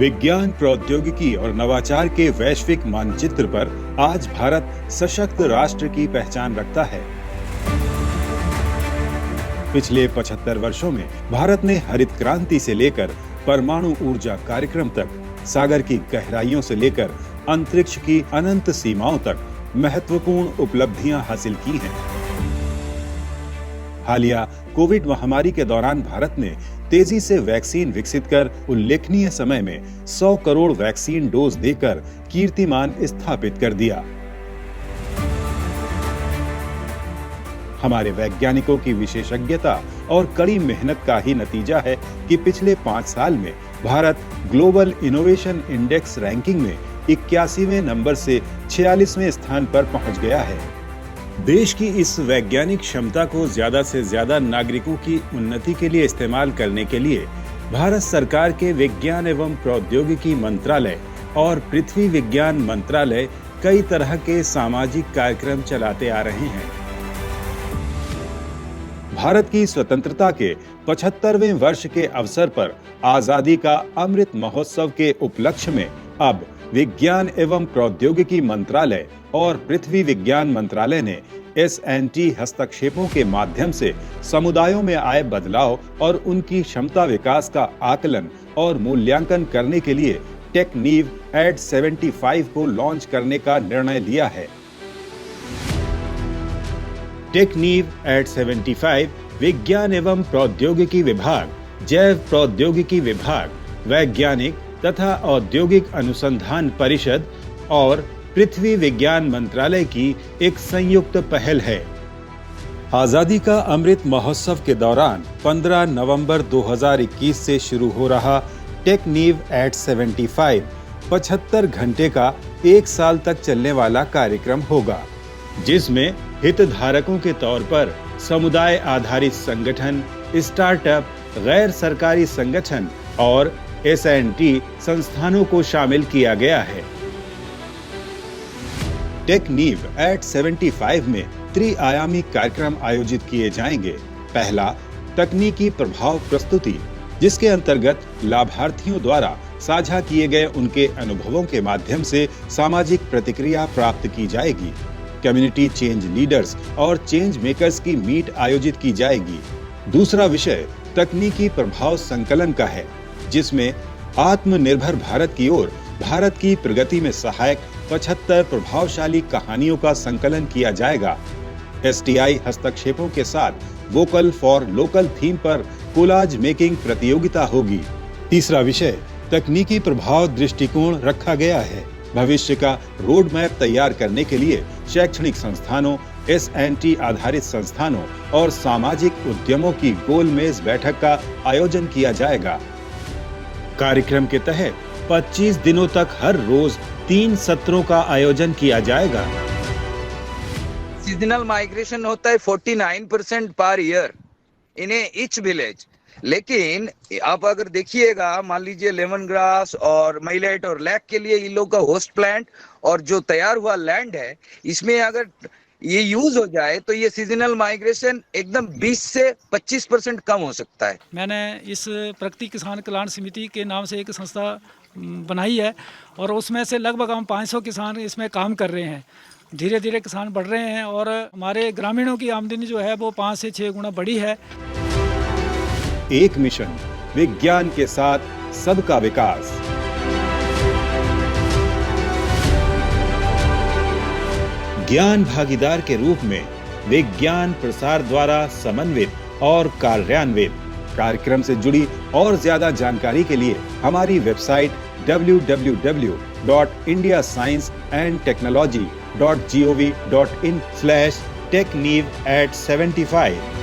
विज्ञान, प्रौद्योगिकी और नवाचार के वैश्विक मानचित्र पर आज भारत सशक्त राष्ट्र की पहचान रखता है। पिछले 75 वर्षों में भारत ने हरित क्रांति से लेकर परमाणु ऊर्जा कार्यक्रम तक, सागर की गहराइयों से लेकर अंतरिक्ष की अनंत सीमाओं तक महत्वपूर्ण उपलब्धियां हासिल की हैं। हालिया कोविड महामारी के दौरान भारत ने तेजी से वैक्सीन विकसित कर उल्लेखनीय समय में 100 करोड़ वैक्सीन डोज देकर कीर्तिमान स्थापित कर दिया। हमारे वैज्ञानिकों की विशेषज्ञता और कड़ी मेहनत का ही नतीजा है कि पिछले 5 साल में Bharat global innovation index ranking में 81वें नंबर से 46वें स्थान पर पहुंच गया है। देश की इस वैज्ञानिक क्षमता को ज्यादा से ज्यादा नागरिकों की उन्नति के लिए इस्तेमाल करने के लिए भारत सरकार के विज्ञान एवं प्रौद्योगिकी मंत्रालय और पृथ्वी विज्ञान मंत्रालय कई तरह के सामाजिक कार्यक्रम चलाते आ रहे हैं। भारत की स्वतंत्रता के 75वें वर्ष के अवसर पर आजादी का अमृत महोत्सव के उपलक्ष्य में अब विज्ञान एवं प्रौद्योगिकी मंत्रालय और पृथ्वी विज्ञान मंत्रालय ने S&T हस्तक्षेपों के माध्यम से समुदायों में आए बदलाव और उनकी क्षमता विकास का आकलन और मूल्यांकन करने के लिए टेकनीव एट 75 को लॉन्च करने का निर्णय लिया है। टेकनीव एट 75 विज्ञान एवं प्रौद्योगिकी विभाग, जैव प्रौद्योगिकी विभाग, वैज्ञानिक तथा औद्योगिक अनुसंधान परिषद और पृथ्वी विज्ञान मंत्रालय की एक संयुक्त पहल है। आजादी का अमृत महोत्सव के दौरान 15 नवंबर 2021 से शुरू हो रहा टेकनीव एट 75 75 घंटे का 1 साल तक चलने वाला कार्यक्रम होगा, जिसमें हितधारकों के तौर पर समुदाय आधारित संगठन, स्टार्टअप, गैर सरकारी संगठन और S&T संस्थानों को शामिल किया गया है। टेकनीव एट 75 में त्रिआयामी कार्यक्रम आयोजित किए जाएंगे। पहला, तकनीकी प्रभाव प्रस्तुति, जिसके अंतर्गत लाभार्थियों द्वारा साझा किए गए उनके अनुभवों के माध्यम से सामाजिक प्रतिक्रिया प्राप्त की जाएगी। कम्युनिटी चेंज लीडर्स और चेंज मेकर्स की मीट आयोजित की जाएगी। दूसरा विषय तकनीकी प्रभाव संकलन का है, जिसमें आत्मनिर्भर भारत की ओर भारत की प्रगति में सहायक 75 प्रभावशाली कहानियों का संकलन किया जाएगा। STI हस्तक्षेपों के साथ वोकल फॉर लोकल थीम पर कोलाज मेकिंग प्रतियोगिता होगी। तीसरा विषय तकनीकी प्रभाव दृष्टिकोण रखा गया है। भविष्य का रोड मैप तैयार करने के लिए शैक्षणिक संस्थानों, S&T आधारित संस्थानों और सामाजिक उद्यमों की गोलमेज बैठक का आयोजन किया जाएगा। कार्यक्रम के तहत 25 दिनों तक हर रोज 3 सत्रों का आयोजन किया जाएगा। सीजनल माइग्रेशन होता है 49% per year in each village, लेकिन आप अगर देखिएगा, मान लीजिए लेमन ग्रास और माइलेट और लैक के लिए इन लोग का होस्ट प्लांट और जो तैयार हुआ लैंड है, इसमें अगर ये यूज हो जाए तो ये सीजनल माइग्रेशन एकदम 20 से 25% कम हो सकता है। मैंने इस प्रगति किसान कल्याण समिति के नाम से एक संस्था बनाई है और उसमें से लगभग हम 500 किसान इसमें काम कर रहे हैं। धीरे धीरे किसान बढ़ रहे हैं और हमारे ग्रामीणों की आमदनी जो है वो 5 से 6 गुना बढ़ी है। एक मिशन, विज्ञान के साथ सबका विकास। ज्ञान भागीदार के रूप में विज्ञान प्रसार द्वारा समन्वित और कार्यान्वित कार्यक्रम से जुड़ी और ज्यादा जानकारी के लिए हमारी वेबसाइट www.indiascienceandtechnology.gov.in/technev@75